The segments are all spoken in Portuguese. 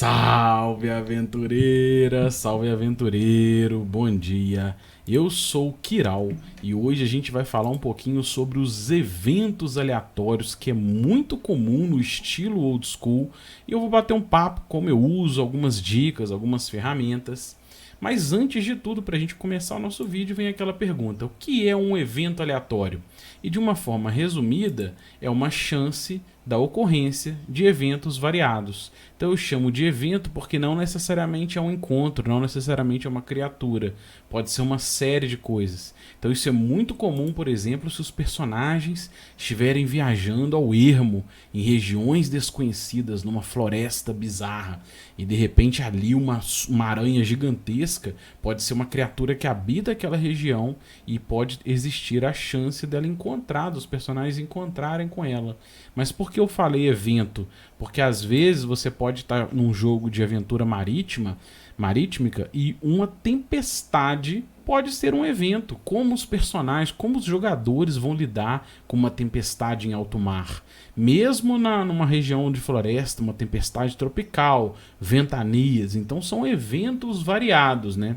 Salve aventureira, salve aventureiro, bom dia. Eu sou o Kiral e hoje a gente vai falar um pouquinho sobre os eventos aleatórios, que é muito comum no estilo old school, e eu vou bater um papo como eu uso, algumas dicas, algumas ferramentas. Mas antes de tudo, para a gente começar o nosso vídeo, vem aquela pergunta: o que é um evento aleatório? E de uma forma resumida, é uma chance da ocorrência de eventos variados. Então eu chamo de evento porque não necessariamente é um encontro, não necessariamente é uma criatura, pode ser uma série de coisas. Então isso é muito comum, por exemplo, se os personagens estiverem viajando ao ermo, em regiões desconhecidas, numa floresta bizarra, e de repente ali uma aranha gigantesca pode ser uma criatura que habita aquela região e pode existir a chance dela encontrar, dos personagens encontrarem com ela. Mas por que eu falei evento? Porque às vezes você pode estar num jogo de aventura marítmica e uma tempestade pode ser um evento. Como os personagens, como os jogadores vão lidar com uma tempestade em alto mar? Mesmo numa região de floresta, uma tempestade tropical, ventanias. Então são eventos variados, né?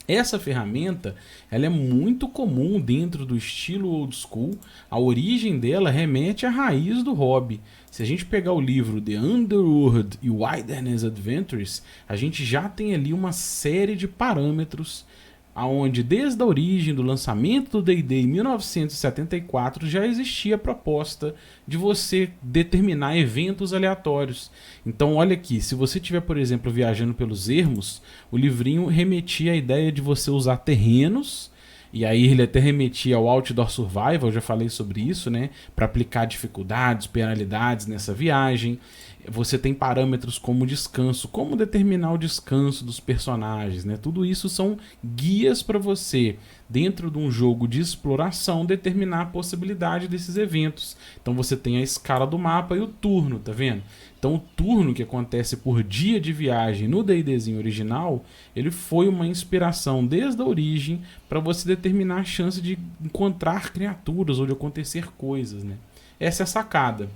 Essa ferramenta ela é muito comum dentro do estilo old school. A origem dela remete à raiz do hobby. Se a gente pegar o livro The Underworld e Wilderness Adventures, a gente já tem ali uma série de parâmetros aonde desde a origem do lançamento do D&D em 1974 já existia a proposta de você determinar eventos aleatórios. Então olha aqui, se você estiver, por exemplo, viajando pelos ermos, o livrinho remetia à ideia de você usar terrenos, e aí ele até remetia ao Outdoor Survival, eu já falei sobre isso, né? Para aplicar dificuldades, penalidades nessa viagem. Você tem parâmetros como descanso, como determinar o descanso dos personagens, né? Tudo isso são guias para você, dentro de um jogo de exploração, determinar a possibilidade desses eventos. Então você tem a escala do mapa e o turno, tá vendo? Então o turno, que acontece por dia de viagem no D&Dzinho original, ele foi uma inspiração desde a origem para você determinar a chance de encontrar criaturas ou de acontecer coisas, né? Essa é a sacada.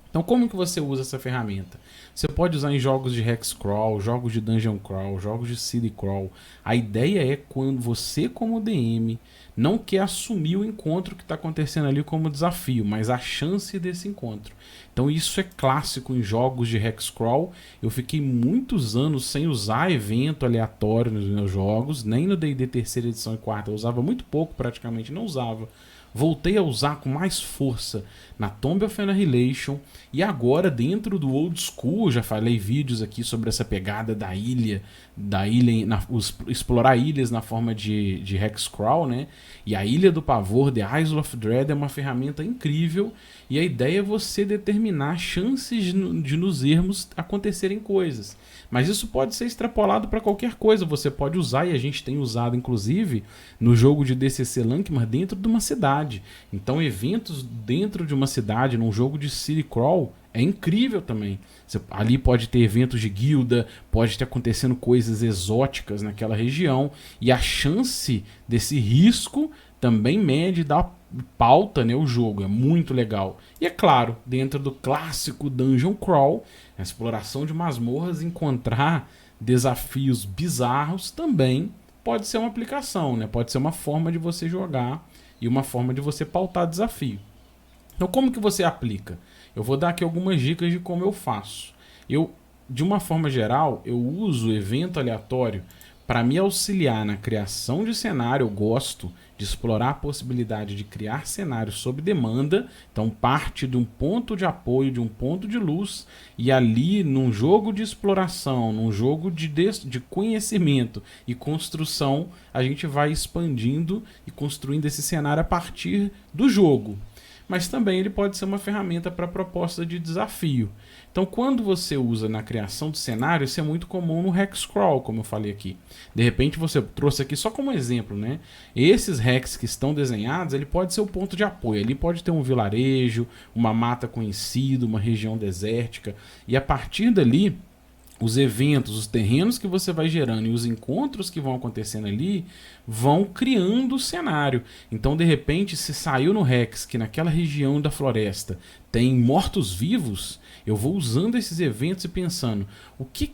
Então como que você usa essa ferramenta? Você pode usar em jogos de hex crawl, jogos de dungeon crawl, jogos de city crawl. A ideia é quando você, como DM, não quer assumir o encontro que está acontecendo ali como desafio, mas a chance desse encontro. Então isso é clássico em jogos de hex crawl. Eu fiquei muitos anos sem usar evento aleatório nos meus jogos, nem no D&D terceira edição e quarta eu usava muito pouco, praticamente não usava. Voltei a usar com mais força na Tomb of Annihilation e agora dentro do old school, já falei vídeos aqui sobre essa pegada da ilha, explorar ilhas na forma de hexcrawl, né? E a Ilha do Pavor, The Isle of Dread, é uma ferramenta incrível e a ideia é você determinar chances de nos ermos acontecerem coisas. Mas isso pode ser extrapolado para qualquer coisa, você pode usar, e a gente tem usado inclusive no jogo de DCC Lankmar dentro de uma cidade. Então eventos dentro de uma cidade, num jogo de City Crawl, é incrível também. Ali pode ter eventos de guilda, pode ter acontecendo coisas exóticas naquela região, e a chance desse risco também mede da pauta, né, o jogo. É muito legal. E é claro, dentro do clássico Dungeon Crawl, a exploração de masmorras, encontrar desafios bizarros também pode ser uma aplicação, né? Pode ser uma forma de você jogar e uma forma de você pautar desafio. Então como que você aplica? Eu vou dar aqui algumas dicas de como eu faço. De uma forma geral, eu uso o evento aleatório para me auxiliar na criação de cenário. Eu gosto de explorar a possibilidade de criar cenários sob demanda. Então parte de um ponto de apoio, de um ponto de luz, e ali num jogo de exploração, num jogo de conhecimento e construção, a gente vai expandindo e construindo esse cenário a partir do jogo. Mas também ele pode ser uma ferramenta para proposta de desafio. Então quando você usa na criação de cenário, isso é muito comum no hexcrawl, como eu falei aqui. De repente você trouxe aqui só como exemplo, né? Esses hex que estão desenhados, ele pode ser o ponto de apoio. Ali pode ter um vilarejo, uma mata conhecida, uma região desértica, e a partir dali os eventos, os terrenos que você vai gerando e os encontros que vão acontecendo ali vão criando o cenário. Então, de repente, se saiu no Rex que naquela região da floresta tem mortos-vivos, eu vou usando esses eventos e pensando o que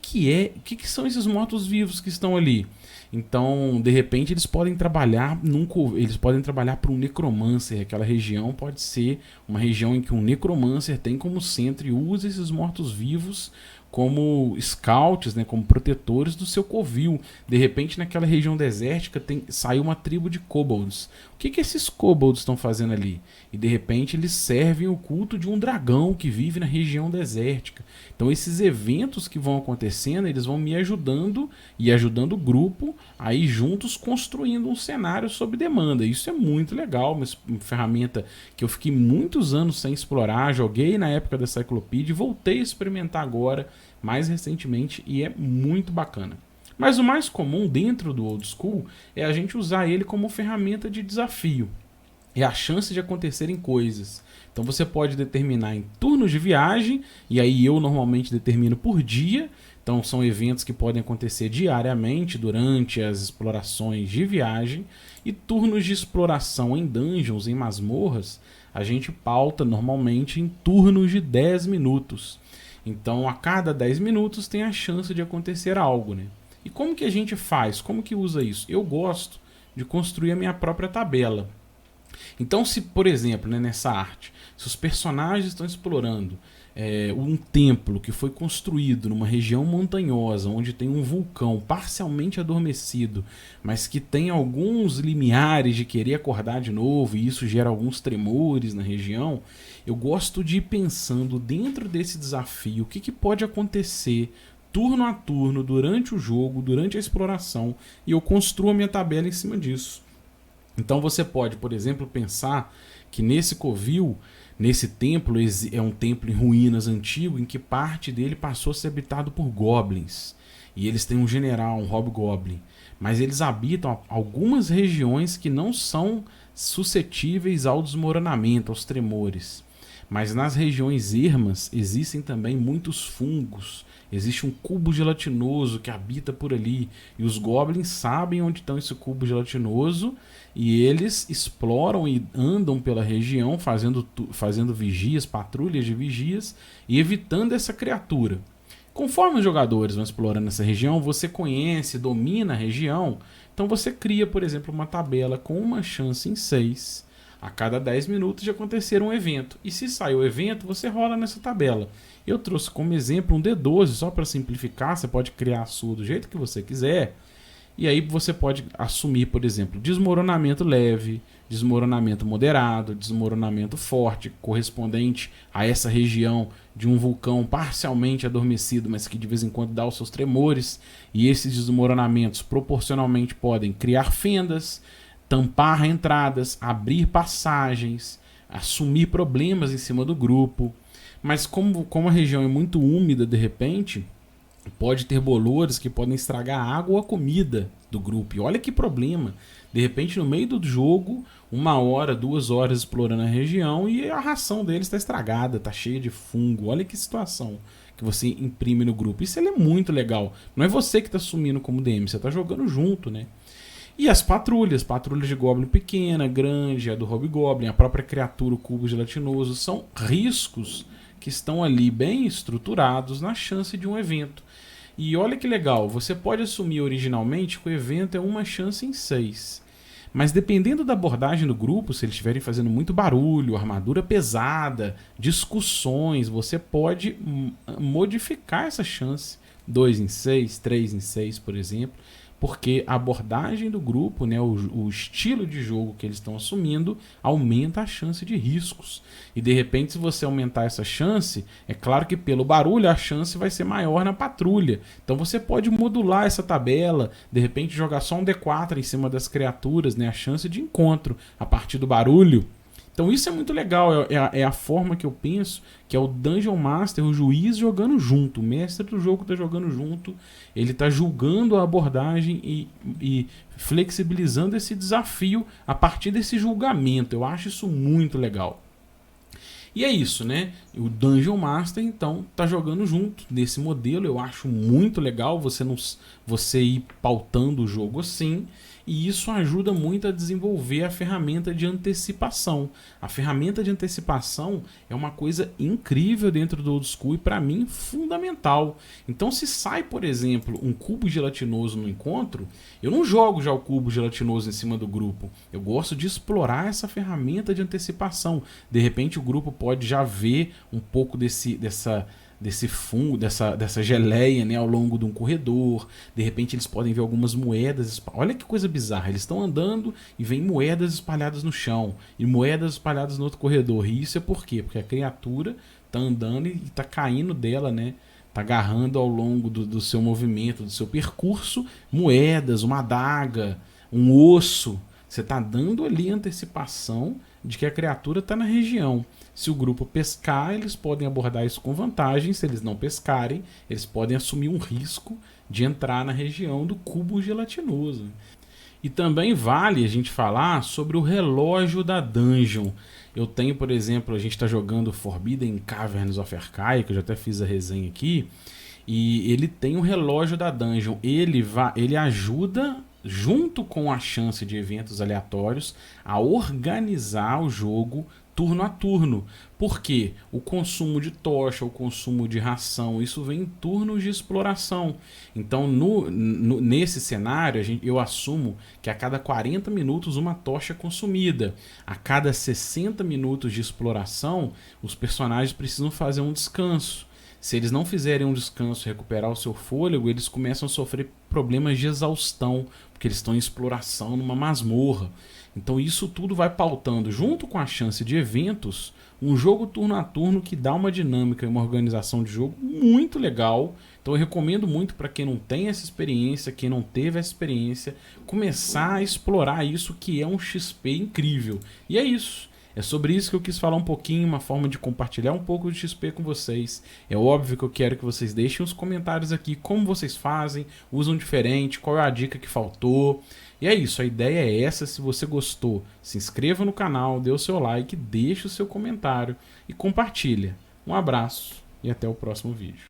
são esses mortos-vivos que estão ali. Então, de repente, eles podem trabalhar para um necromancer. Aquela região pode ser uma região em que um necromancer tem como centro e usa esses mortos-vivos como scouts, né, como protetores do seu covil. De repente, naquela região desértica saiu uma tribo de kobolds. O que esses kobolds estão fazendo ali? E de repente eles servem o culto de um dragão que vive na região desértica. Então esses eventos que vão acontecendo, eles vão me ajudando e ajudando o grupo a ir juntos construindo um cenário sob demanda. Isso é muito legal, uma ferramenta que eu fiquei muitos anos sem explorar, joguei na época da Cyclopedia e voltei a experimentar agora, mais recentemente, e é muito bacana. Mas o mais comum dentro do Old School é a gente usar ele como ferramenta de desafio. É a chance de acontecerem coisas. Então você pode determinar em turnos de viagem, e aí eu normalmente determino por dia. Então são eventos que podem acontecer diariamente durante as explorações de viagem. E turnos de exploração em dungeons, em masmorras, a gente pauta normalmente em turnos de 10 minutos. Então a cada 10 minutos tem a chance de acontecer algo, né? E como que a gente faz? Como que usa isso? Eu gosto de construir a minha própria tabela. Então, se, por exemplo, né, nessa arte, se os personagens estão explorando um templo que foi construído numa região montanhosa, onde tem um vulcão parcialmente adormecido, mas que tem alguns limiares de querer acordar de novo, e isso gera alguns tremores na região, eu gosto de ir pensando dentro desse desafio, o que pode acontecer turno a turno, durante o jogo, durante a exploração, e eu construo a minha tabela em cima disso. Então você pode, por exemplo, pensar que nesse covil, nesse templo, é um templo em ruínas antigo, em que parte dele passou a ser habitado por goblins. E eles têm um general, um hobgoblin. Mas eles habitam algumas regiões que não são suscetíveis ao desmoronamento, aos tremores. Mas nas regiões ermas existem também muitos fungos. Existe um cubo gelatinoso que habita por ali. E os goblins sabem onde está esse cubo gelatinoso. E eles exploram e andam pela região fazendo vigias, patrulhas de vigias. E evitando essa criatura. Conforme os jogadores vão explorando essa região, você conhece, domina a região. Então você cria, por exemplo, uma tabela com uma chance em 6 a cada 10 minutos de acontecer um evento. E se sair o evento, você rola nessa tabela. Eu trouxe como exemplo um D12, só para simplificar. Você pode criar a sua do jeito que você quiser. E aí você pode assumir, por exemplo, desmoronamento leve, desmoronamento moderado, desmoronamento forte, correspondente a essa região de um vulcão parcialmente adormecido, mas que de vez em quando dá os seus tremores. E esses desmoronamentos proporcionalmente podem criar fendas, tampar entradas, abrir passagens, assumir problemas em cima do grupo. Mas como a região é muito úmida, de repente, pode ter bolores que podem estragar a água ou a comida do grupo. E olha que problema. De repente, no meio do jogo, 1 hora, 2 horas explorando a região e a ração deles está estragada, está cheia de fungo. Olha que situação que você imprime no grupo. Isso é muito legal. Não é você que está assumindo como DM, você está jogando junto, né? E as patrulhas de Goblin pequena, grande, a do Hobgoblin, a própria criatura, o cubo gelatinoso, são riscos que estão ali bem estruturados na chance de um evento. E olha que legal, você pode assumir originalmente que o evento é uma chance em 6. Mas dependendo da abordagem do grupo, se eles estiverem fazendo muito barulho, armadura pesada, discussões, você pode modificar essa chance. 2 em 6, 3 em 6, por exemplo. Porque a abordagem do grupo, né, o estilo de jogo que eles estão assumindo, aumenta a chance de riscos. E de repente, se você aumentar essa chance, é claro que pelo barulho a chance vai ser maior na patrulha. Então você pode modular essa tabela, de repente jogar só um D4 em cima das criaturas, né, a chance de encontro a partir do barulho. Então isso é muito legal, é a forma que eu penso, que é o Dungeon Master, o juiz jogando junto, o mestre do jogo está jogando junto, ele está julgando a abordagem e flexibilizando esse desafio a partir desse julgamento. Eu acho isso muito legal. E é isso, né? O Dungeon Master, então, tá jogando junto nesse modelo. Eu acho muito legal você ir pautando o jogo assim. E isso ajuda muito a desenvolver a ferramenta de antecipação. A ferramenta de antecipação é uma coisa incrível dentro do Old School e, para mim, fundamental. Então, se sai, por exemplo, um cubo gelatinoso no encontro, eu não jogo já o cubo gelatinoso em cima do grupo. Eu gosto de explorar essa ferramenta de antecipação. De repente, o grupo pode já ver um pouco desse fungo, dessa geleia, né, ao longo de um corredor. De repente eles podem ver algumas moedas. Olha que coisa bizarra, eles estão andando e vem moedas espalhadas no chão e moedas espalhadas no outro corredor. E isso é por quê? Porque a criatura está andando e está caindo dela, né? Tá agarrando ao longo do seu movimento, do seu percurso, moedas, uma adaga, um osso. Você está dando ali antecipação de que a criatura está na região. Se o grupo pescar, eles podem abordar isso com vantagem. Se eles não pescarem, eles podem assumir um risco de entrar na região do cubo gelatinoso. E também vale a gente falar sobre o relógio da dungeon. Eu tenho, por exemplo, a gente está jogando Forbidden Caverns of Arcaia, que eu já até fiz a resenha aqui, e ele tem o relógio da dungeon. Ele ajuda, junto com a chance de eventos aleatórios, a organizar o jogo turno a turno. Porque o consumo de tocha, o consumo de ração, isso vem em turnos de exploração. Então, nesse cenário, eu assumo que a cada 40 minutos uma tocha é consumida. A cada 60 minutos de exploração, os personagens precisam fazer um descanso. Se eles não fizerem um descanso e recuperar o seu fôlego, eles começam a sofrer problemas de exaustão, porque eles estão em exploração numa masmorra. Então isso tudo vai pautando, junto com a chance de eventos, um jogo turno a turno que dá uma dinâmica e uma organização de jogo muito legal. Então eu recomendo muito para quem não tem essa experiência, quem não teve essa experiência, começar a explorar isso, que é um XP incrível. E é isso. É sobre isso que eu quis falar um pouquinho, uma forma de compartilhar um pouco de XP com vocês. É óbvio que eu quero que vocês deixem os comentários aqui, como vocês fazem, usam diferente, qual é a dica que faltou. E é isso, a ideia é essa. Se você gostou, se inscreva no canal, dê o seu like, deixe o seu comentário e compartilha. Um abraço e até o próximo vídeo.